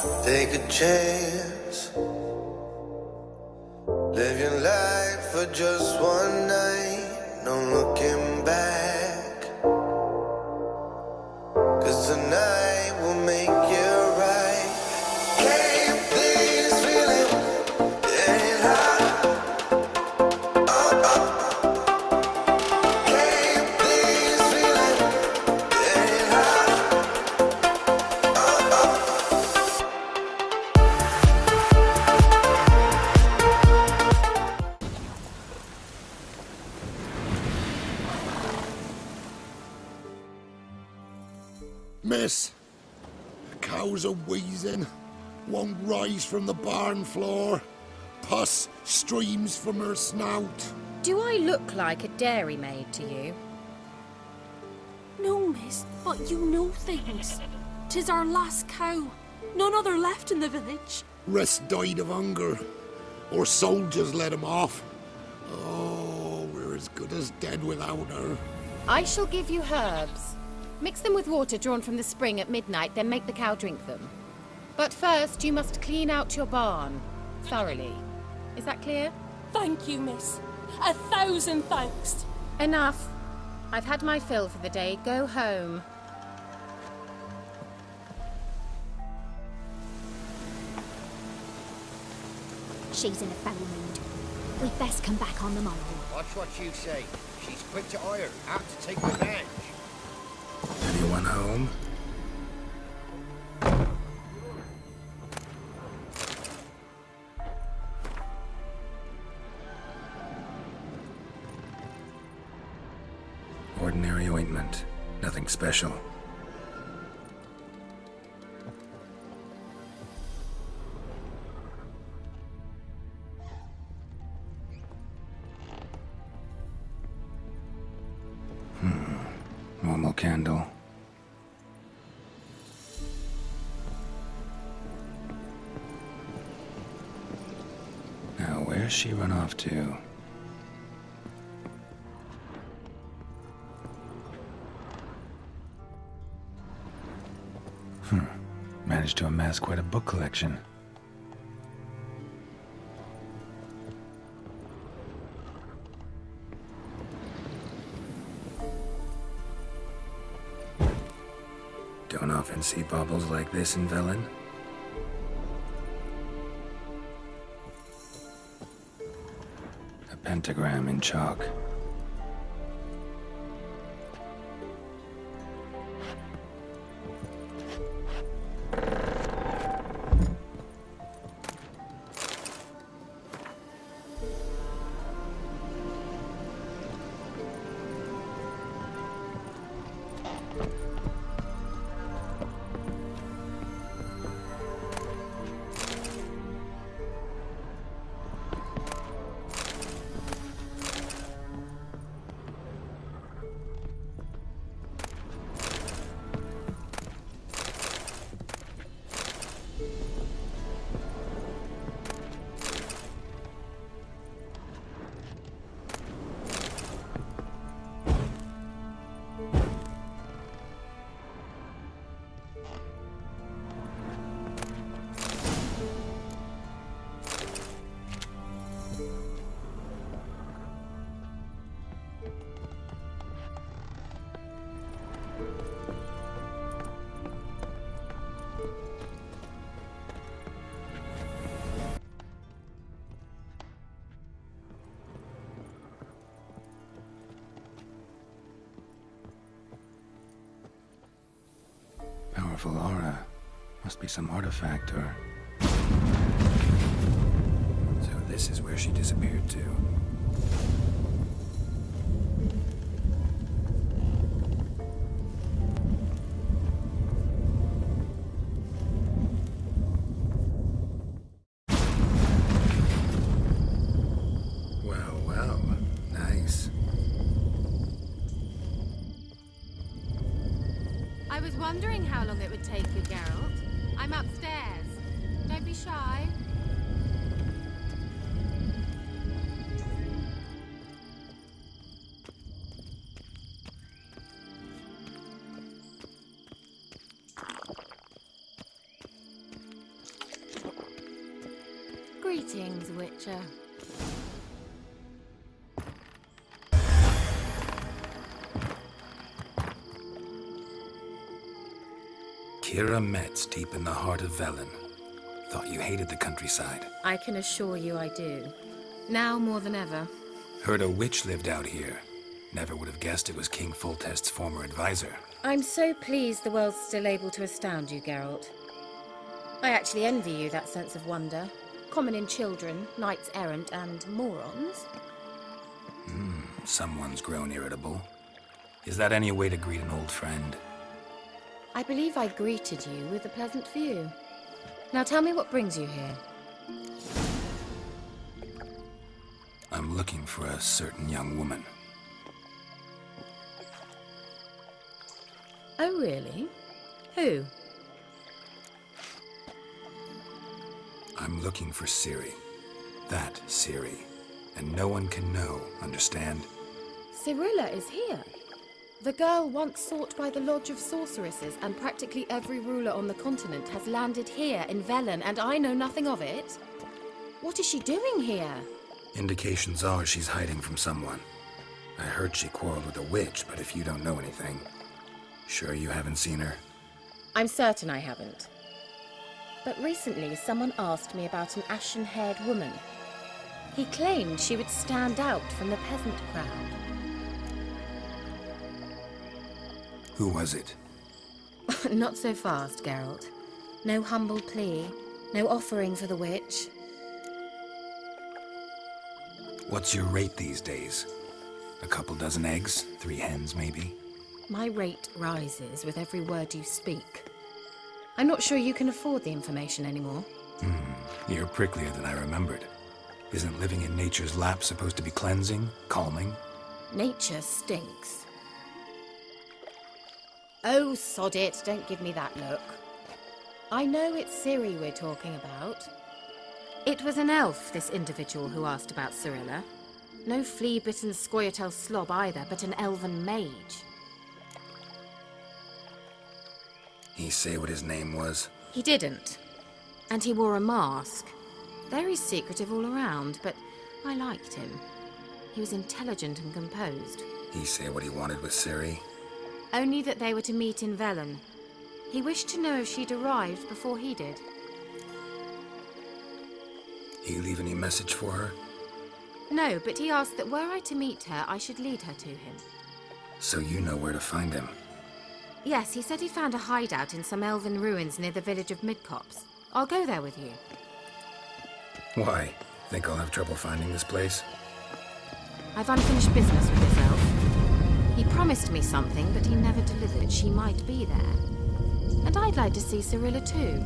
Take a chance. Live your life for just one night. No looking back. 'Cause tonight will make you right. Keep this feeling getting hot. Oh, oh. Keep this feeling getting hot. Oh, oh. Miss, the cows are wheezing, won't rise from the barn floor. Pus streams from her snout. Do I look like a dairymaid to you? No, miss, but you know things. 'Tis our last cow. None other left in the village. Rest died of hunger, or soldiers let him off. Oh, we're as good as dead without her. I shall give you herbs. Mix them with water drawn from the spring at midnight, then make the cow drink them. But first, you must clean out your barn. Thoroughly. Is that clear? Thank you, miss. 1,000 thanks. Enough. I've had my fill for the day. Go home. She's in a foul mood. We'd best come back on the morrow. Watch what you say. She's quick to ire, apt to take revenge. Anyone home? Ordinary ointment. Nothing special. Normal candle. Now, where's she run off to? Managed to amass quite a book collection. Don't often see baubles like this in Velen. A pentagram in chalk. Powerful aura. Must be some artifact or... So this is where she disappeared to. Well, well. Nice. I was wondering how long it would take you, Geralt. I'm upstairs. Don't be shy. Greetings, Witcher. Kira Metz, deep in the heart of Velen. Thought you hated the countryside. I can assure you I do. Now more than ever. Heard a witch lived out here. Never would have guessed it was King Foltest's former advisor. I'm so pleased the world's still able to astound you, Geralt. I actually envy you that sense of wonder. Common in children, knights errant, and morons. Someone's grown irritable. Is that any way to greet an old friend? I believe I greeted you with a pleasant view. Now tell me what brings you here. I'm looking for a certain young woman. Oh, really? Who? I'm looking for Ciri. That Ciri. And no one can know, understand? Cirilla is here. The girl once sought by the Lodge of Sorceresses, and practically every ruler on the continent has landed here in Velen, and I know nothing of it. What is she doing here? Indications are she's hiding from someone. I heard she quarreled with a witch, but if you don't know anything, sure you haven't seen her? I'm certain I haven't. But recently someone asked me about an ashen-haired woman. He claimed she would stand out from the peasant crowd. Who was it? Not so fast, Geralt. No humble plea, no offering for the witch. What's your rate these days? A couple dozen eggs? 3 hens, maybe? My rate rises with every word you speak. I'm not sure you can afford the information anymore. You're pricklier than I remembered. Isn't living in nature's lap supposed to be cleansing, calming? Nature stinks. Oh, sod it, don't give me that look. I know it's Ciri we're talking about. It was an elf, this individual who asked about Cirilla. No flea-bitten Scoia'tael slob either, but an elven mage. He say what his name was? He didn't. And he wore a mask. Very secretive all around, but I liked him. He was intelligent and composed. He say what he wanted with Ciri? Only that they were to meet in Velen. He wished to know if she'd arrived before he did. He leave any message for her? No, but he asked that were I to meet her, I should lead her to him. So you know where to find him? Yes, he said he found a hideout in some elven ruins near the village of Midcopse. I'll go there with you. Why? Think I'll have trouble finding this place? I've unfinished business with this elf. He promised me something, but he never delivered. She might be there. And I'd like to see Cirilla too.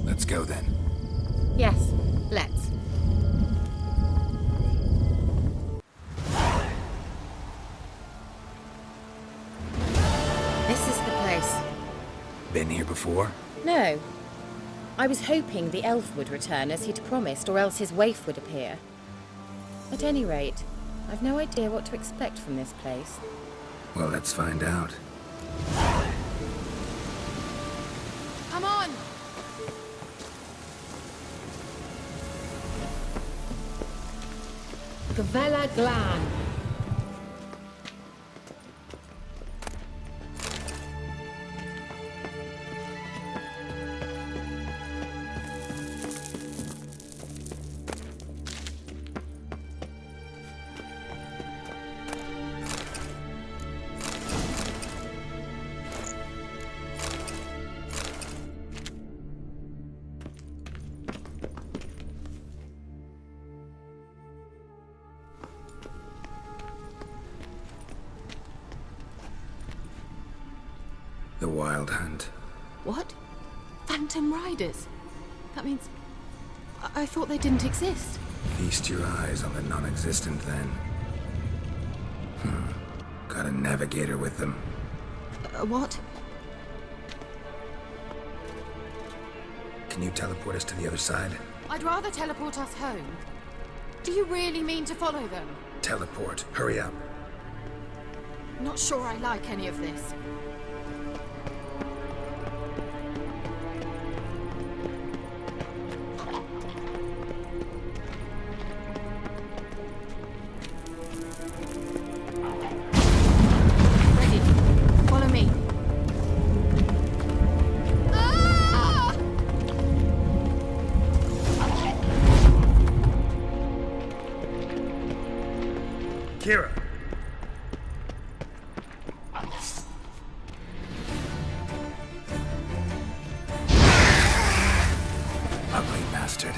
Let's go then. Yes, let's. This is the place. Been here before? No. I was hoping the elf would return as he'd promised, or else his waif would appear. At any rate, I've no idea what to expect from this place. Well, let's find out. Come on! Gavella Glan. The Wild Hunt. What? Phantom Riders? That means... I thought they didn't exist. Feast your eyes on the non-existent then. Got a navigator with them. What? Can you teleport us to the other side? I'd rather teleport us home. Do you really mean to follow them? Teleport. Hurry up. Not sure I like any of this. Ready. Follow me. Kira! Ugly bastard.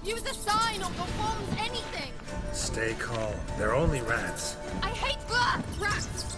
Use a sign or performs anything! Stay calm. They're only rats. I hate rats!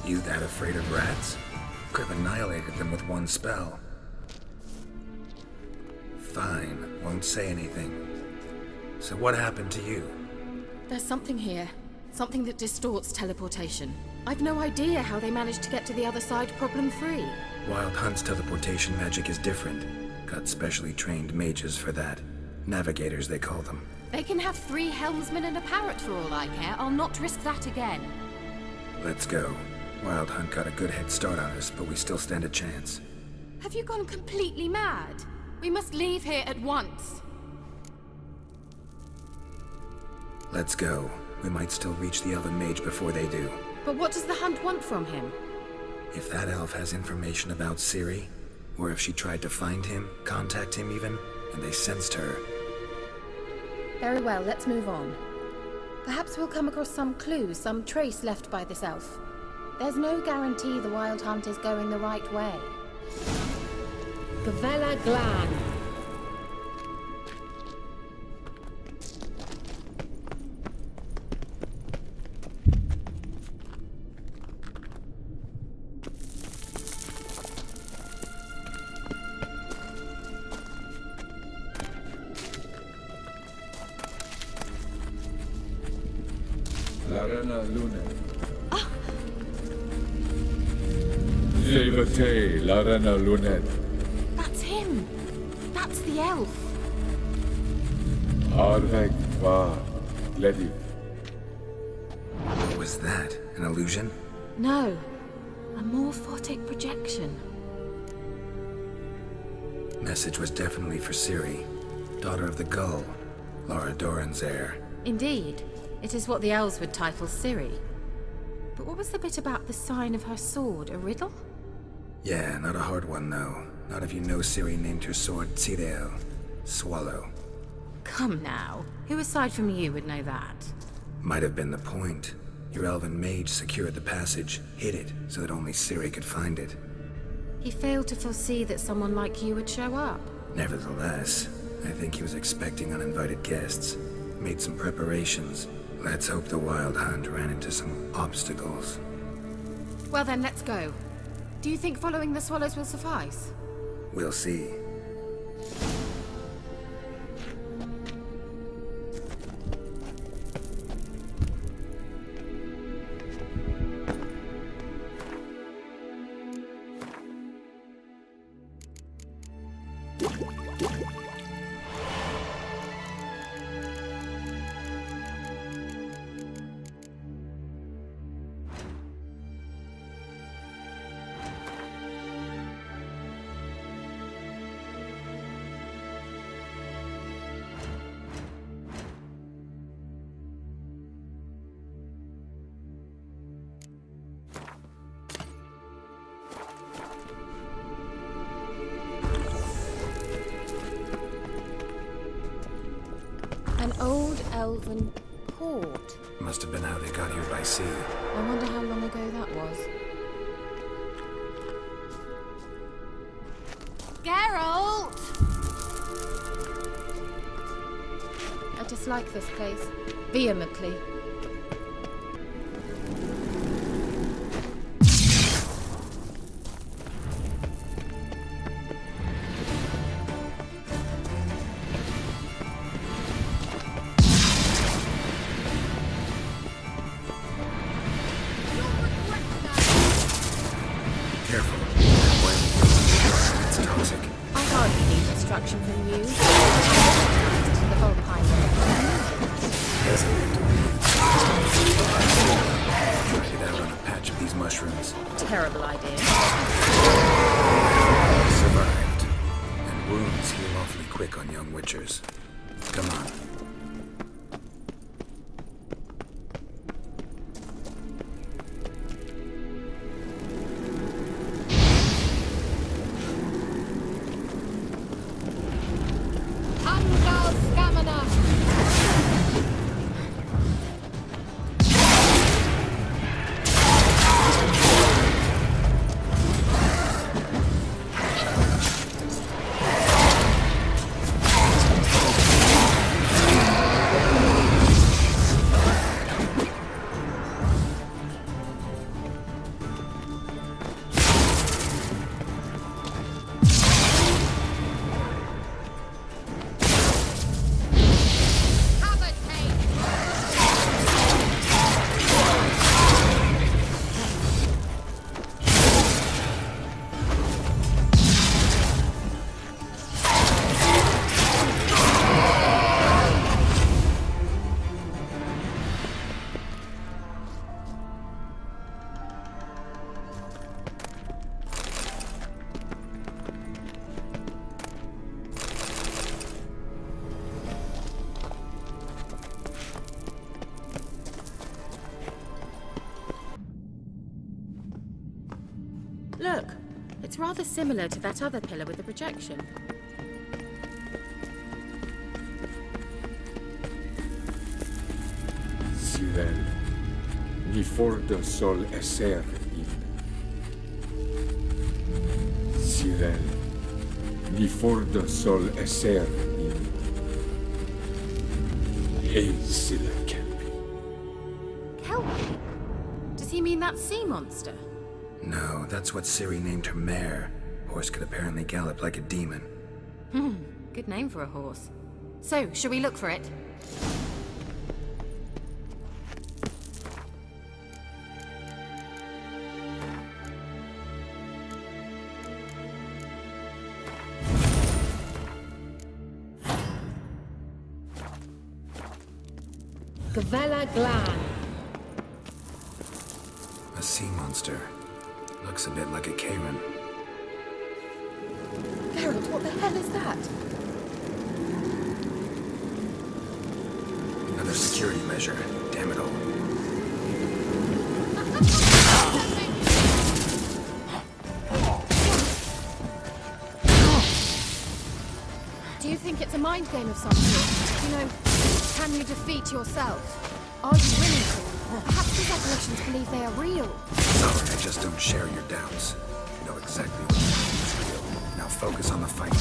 You that afraid of rats? Could have annihilated them with one spell. Fine, won't say anything. So what happened to you? There's something here. Something that distorts teleportation. I've no idea how they managed to get to the other side problem-free. Wild Hunt's teleportation magic is different. Got specially trained mages for that. Navigators, they call them. They can have 3 helmsmen and a parrot for all I care. I'll not risk that again. Let's go. Wild Hunt got a good head start on us, but we still stand a chance. Have you gone completely mad? We must leave here at once. Let's go. We might still reach the Elven Mage before they do. But what does the Hunt want from him? If that elf has information about Ciri, or if she tried to find him, contact him even, and they sensed her. Very well, let's move on. Perhaps we'll come across some clue, some trace left by this elf. There's no guarantee the Wild Hunt is going the right way. Gavella Glan. Larena Lune. Levate, Larena Lunet. That's him! That's the elf! Arvek va Ledi. What was that? An illusion? No. A morphotic projection. Message was definitely for Ciri, daughter of the Gull, Lara Doran's heir. Indeed. It is what the elves would title Ciri. But what was the bit about the sign of her sword? A riddle? Yeah, not a hard one though. Not if you know Ciri named her sword Tyrell, Swallow. Come now. Who aside from you would know that? Might have been the point. Your elven mage secured the passage, hid it, so that only Ciri could find it. He failed to foresee that someone like you would show up. Nevertheless, I think he was expecting uninvited guests. Made some preparations. Let's hope the Wild Hunt ran into some obstacles. Well then, let's go. Do you think following the swallows will suffice? We'll see. An old elven port. Must have been how they got here by sea. I wonder how long ago that was. Geralt! I dislike this place. Vehemently. Careful. It's toxic. I hardly need instruction from you. The Volpine. Try it out on a patch of these mushrooms. Terrible idea. Survived. And wounds heal awfully quick on young witchers. Come on. Look, it's rather similar to that other pillar with the projection. Cyril, ni fordo sol esser in. Cyril, ni fordo sol esser in. Eis la kelpi. Kelpie? Does he mean that sea monster? No, that's what Ciri named her mare. Horse could apparently gallop like a demon. Good name for a horse. So, shall we look for it? Gavella Glan. A sea monster. Looks a bit like a Karen. Geralt, what the hell is that? Another security measure. Damn it all. Do you think it's a mind game of some sort? You know, can you defeat yourself? Are you willing to? Perhaps these apparitions believe they are real. Sorry, I just don't share your doubts. You know exactly what is real. Now focus on the fight.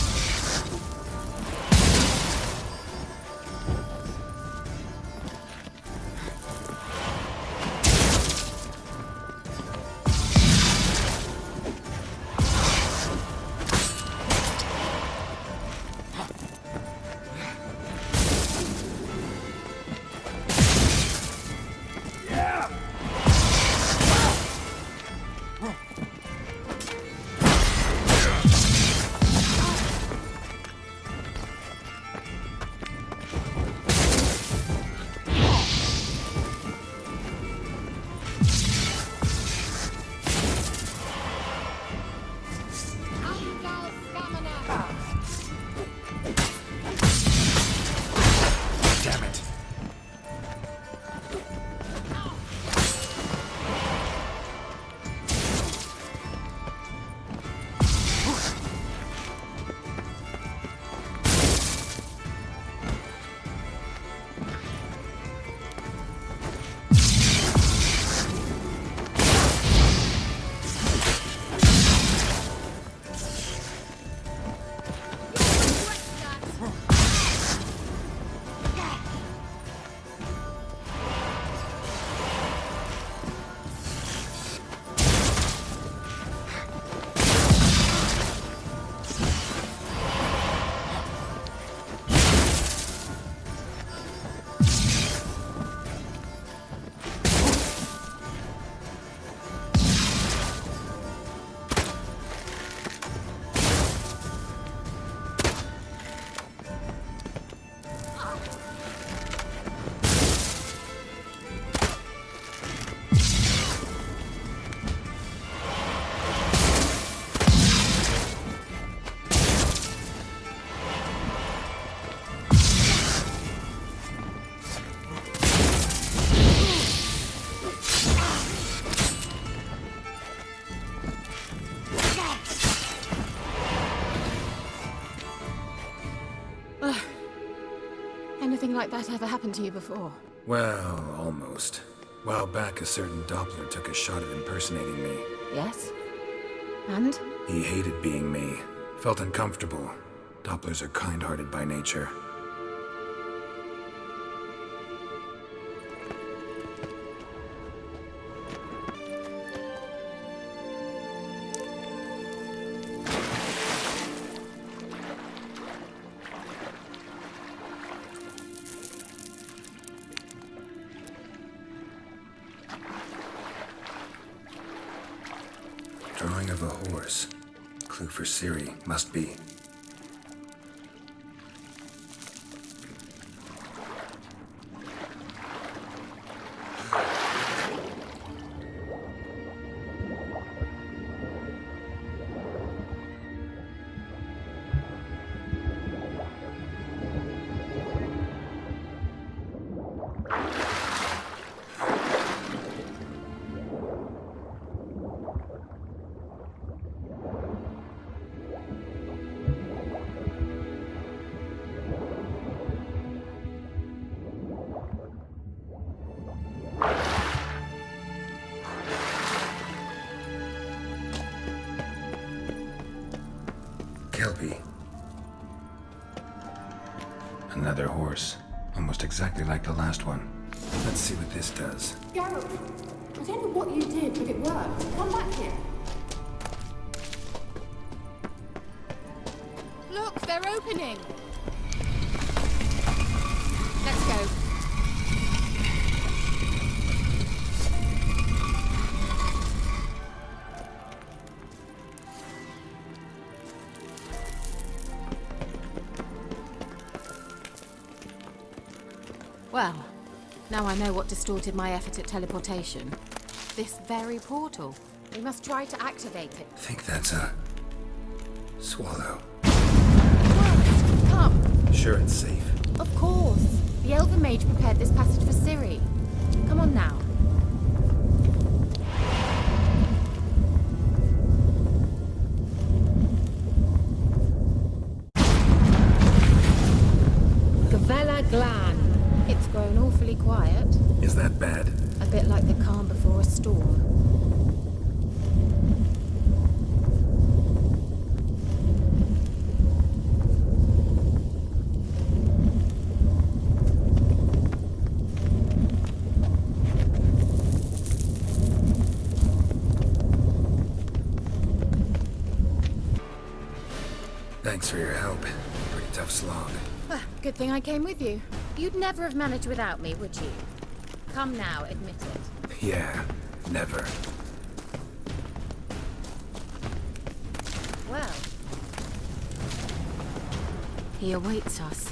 that ever happened to you before? Well, almost. While back, a certain Doppler took a shot at impersonating me. Yes? And? He hated being me. Felt uncomfortable. Dopplers are kind-hearted by nature. Drawing of a horse. Clue for Ciri, must be. Kelpie. Another horse. Almost exactly like the last one. Let's see what this does. Geralt, I don't know what you did, but it worked. Come back here. Look, they're opening! Let's go. Well, now I know what distorted my effort at teleportation. This very portal. We must try to activate it. Think that's a... swallow. Right, come. Sure it's safe. Of course. The Elven Mage prepared this passage for Ciri. Come on now. Gavella Glan. It's grown awfully quiet. Is that bad? A bit like the calm before a storm. Thanks for your help. Pretty tough slog. Good thing I came with you. You'd never have managed without me, would you? Come now, admit it. Yeah, never. Well, he awaits us.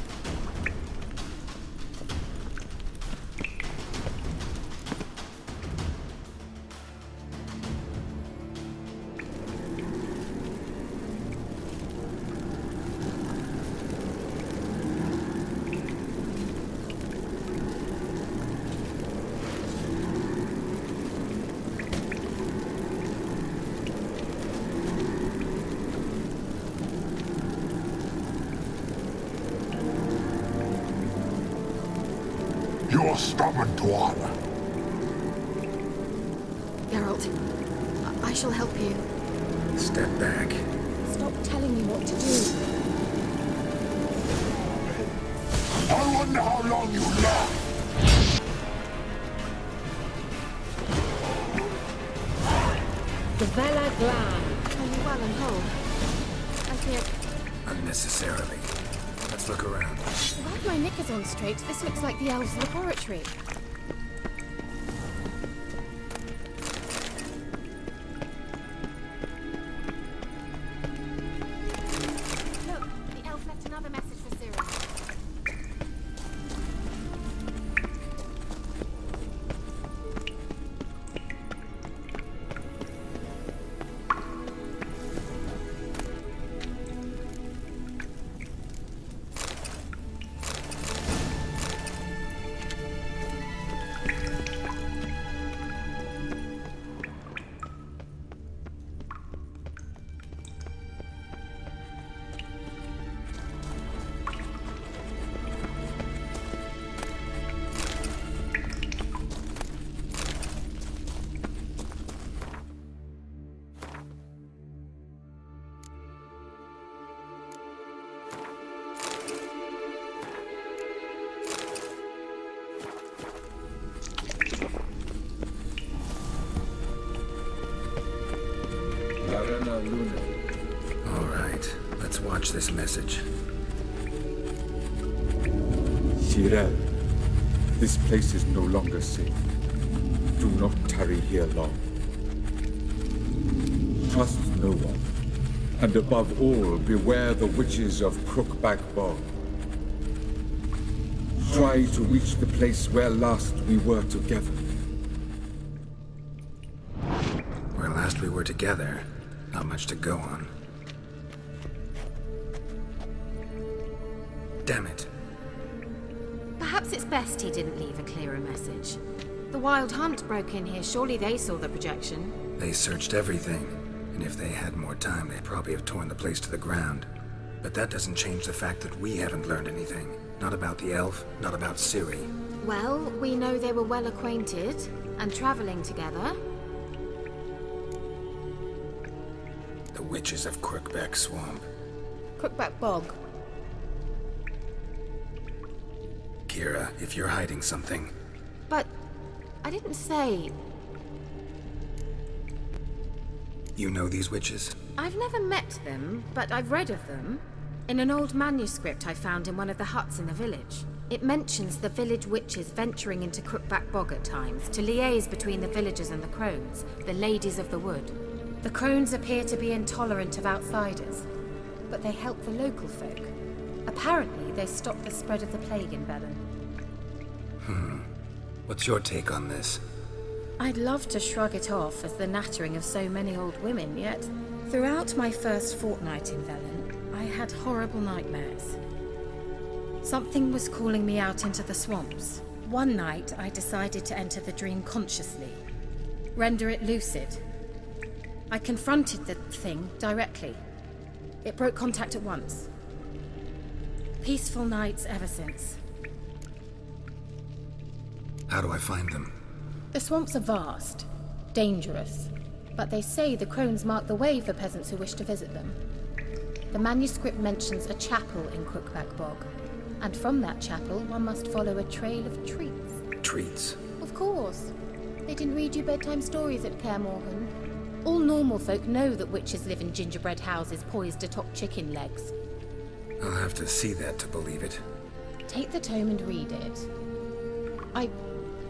You're stubborn, Dwan. Geralt, I shall help you. Step back. Stop telling me what to do. I wonder how long you last. Gavella Glan. Are you well and whole? I fear... Unnecessarily. Let's look around. If I have my knickers on straight, this looks like the elves' laboratory. Look, the elf left another message for Ciri. Eterna Luna. All right, let's watch this message. Cyril, this place is no longer safe. Do not tarry here long. Trust no one. And above all, beware the witches of Crookback Bog. Try to reach the place where last we were together. Where last we were together, not much to go on. Damn it. Perhaps it's best he didn't leave a clearer message. The Wild Hunt broke in here. Surely they saw the projection. They searched everything, and if they had more time, they'd probably have torn the place to the ground. But that doesn't change the fact that we haven't learned anything. Not about the elf, not about Ciri. Well, we know they were well acquainted and traveling together. The witches of Crookback Swamp. Crookback Bog. Kira, if you're hiding something... But I didn't say... You know these witches? I've never met them, but I've read of them. In an old manuscript I found in one of the huts in the village. It mentions the village witches venturing into Crookback Bog at times to liaise between the villagers and the crones, the ladies of the wood. The crones appear to be intolerant of outsiders, but they help the local folk. Apparently, they stop the spread of the plague in Belen. What's your take on this? I'd love to shrug it off as the nattering of so many old women, yet throughout my first fortnight in Velen, I had horrible nightmares. Something was calling me out into the swamps. One night, I decided to enter the dream consciously, render it lucid. I confronted the thing directly. It broke contact at once. Peaceful nights ever since. How do I find them? The swamps are vast, dangerous, but they say the crones mark the way for peasants who wish to visit them. The manuscript mentions a chapel in Crookback Bog, and from that chapel one must follow a trail of treats. Treats? Of course. They didn't read you bedtime stories at Kaer Morhen. All normal folk know that witches live in gingerbread houses poised atop chicken legs. I'll have to see that to believe it. Take the tome and read it.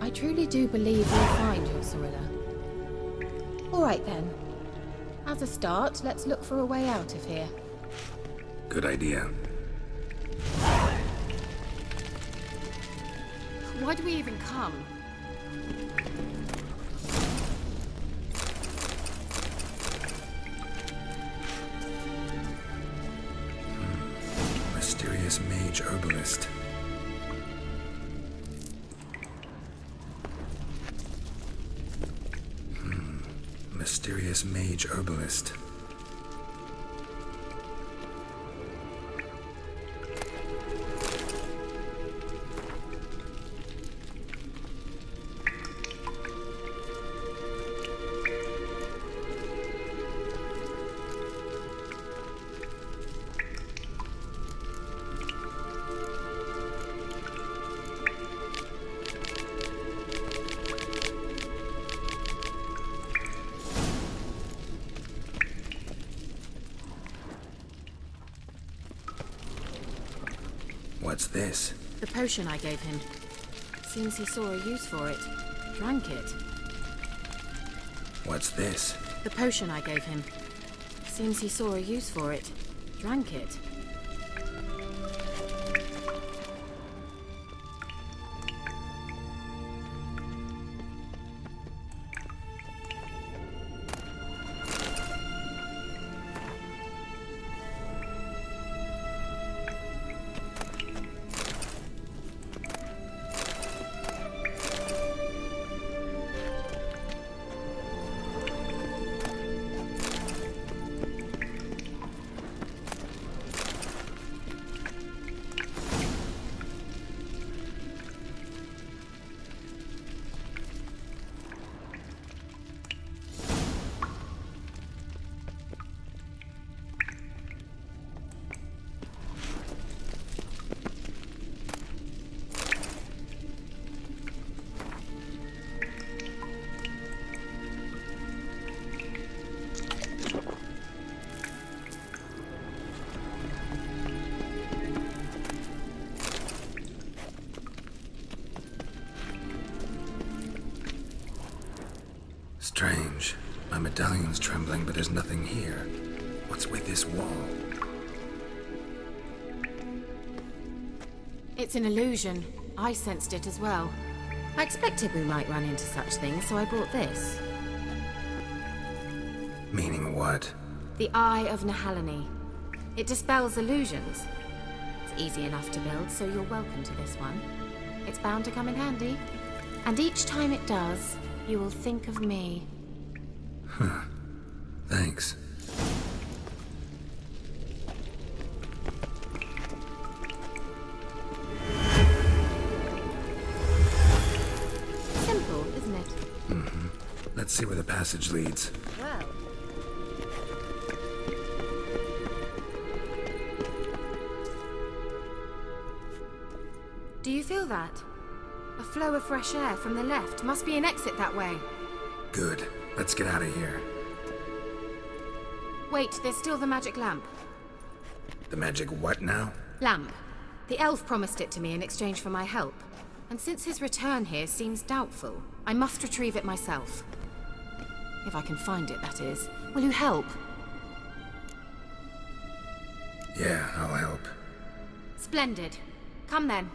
I truly do believe you'll find your Cirilla. All right then. As a start, let's look for a way out of here. Good idea. Why do we even come? Mysterious mage herbalist. Mysterious mage herbalist. What's this? The potion I gave him. Seems he saw a use for it. Drank it. What's this? The potion I gave him. Seems he saw a use for it. Drank it. Strange. My medallion's trembling, but there's nothing here. What's with this wall? It's an illusion. I sensed it as well. I expected we might run into such things, so I brought this. Meaning what? The Eye of Nehaleni. It dispels illusions. It's easy enough to build, so you're welcome to this one. It's bound to come in handy. And each time it does, you will think of me. Huh. Thanks. Simple, isn't it? Mm-hmm. Let's see where the passage leads. Well. Do you feel that? A flow of fresh air from the left. Must be an exit that way. Good. Let's get out of here. Wait, there's still the magic lamp. The magic what now? Lamp. The elf promised it to me in exchange for my help. And since his return here seems doubtful, I must retrieve it myself. If I can find it, that is. Will you help? Yeah, I'll help. Splendid. Come then.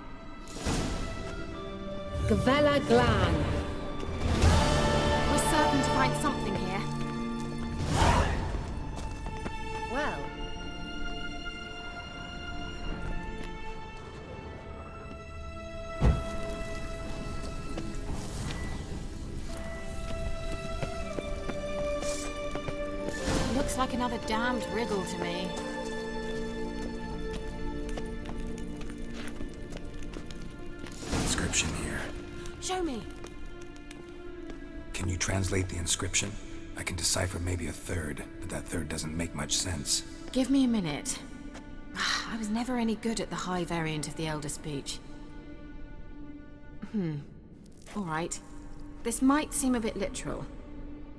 Gavella Glan. We're certain to find something here. Well. Looks like another damned riddle to me. Inscription here. Show me. Can you translate the inscription? I can decipher maybe a third, but that third doesn't make much sense. Give me a minute. I was never any good at the high variant of the Elder Speech. All right. This might seem a bit literal.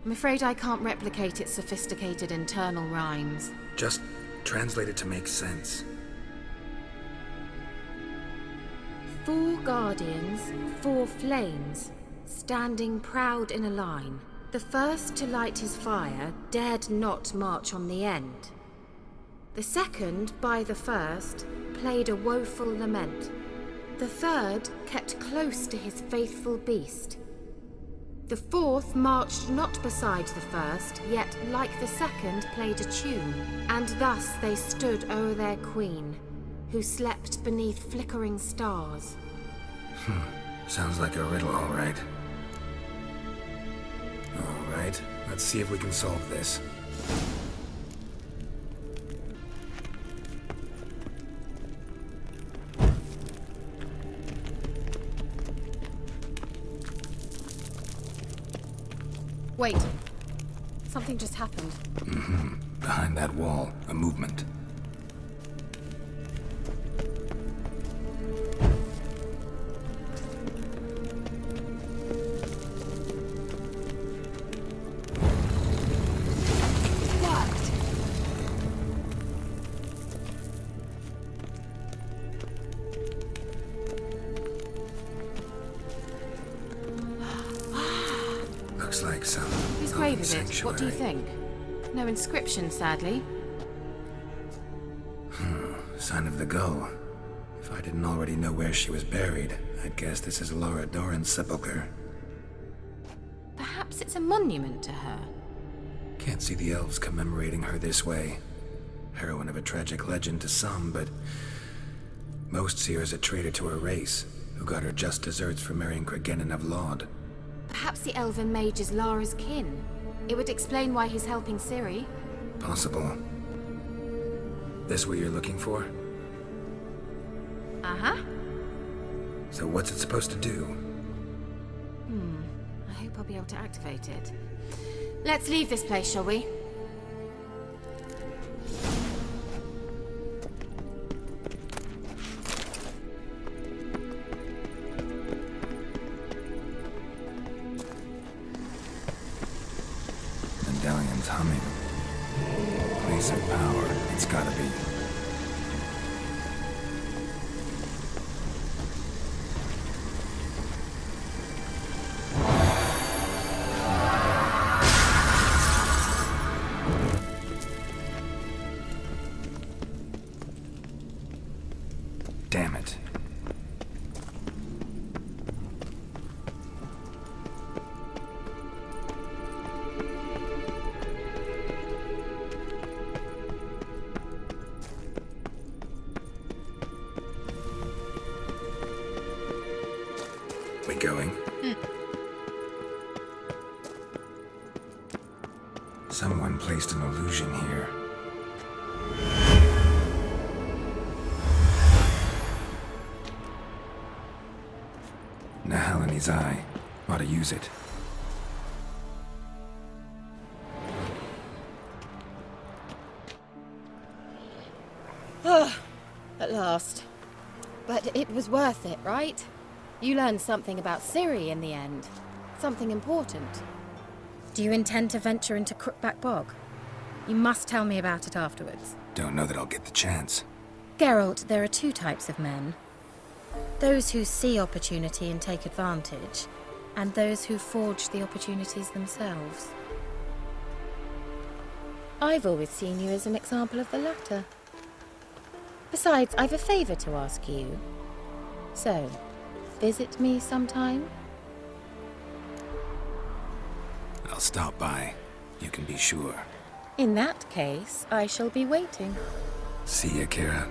I'm afraid I can't replicate its sophisticated internal rhymes. Just translate it to make sense. 4 guardians, 4 flames, standing proud in a line. The first to light his fire dared not march on the end. The second, by the first, played a woeful lament. The third kept close to his faithful beast. The fourth marched not beside the first, yet, like the second, played a tune. And thus they stood o'er their queen, who slept beneath flickering stars. Sounds like a riddle, all right. All right, let's see if we can solve this. Wait. Something just happened. Behind that wall, a movement. Looks like some Whose open grave is it? What do you sanctuary. think? No inscription, sadly. Sign of the gull. If I didn't already know where she was buried, I'd guess this is Laura Doran's sepulcher. Perhaps it's a monument to her. Can't see the elves commemorating her this way. Heroine of a tragic legend to some, but most see her as a traitor to her race, who got her just deserts for marrying Cregennan of Laud. Perhaps the elven mage is Lara's kin. It would explain why he's helping Ciri. Possible. This what you're looking for? Uh-huh. So what's it supposed to do? I hope I'll be able to activate it. Let's leave this place, shall we? Medallion's humming. Place of power. It's gotta be. Someone placed an illusion here. Nahalani's eye. Ought to use it. At last. But it was worth it, right? You learned something about Ciri in the end. Something important. Do you intend to venture into Crookback Bog? You must tell me about it afterwards. Don't know that I'll get the chance. Geralt, there are two types of men. Those who see opportunity and take advantage, and those who forge the opportunities themselves. I've always seen you as an example of the latter. Besides, I've a favor to ask you. So, visit me sometime? I'll stop by. You can be sure. In that case, I shall be waiting. See ya, Kira.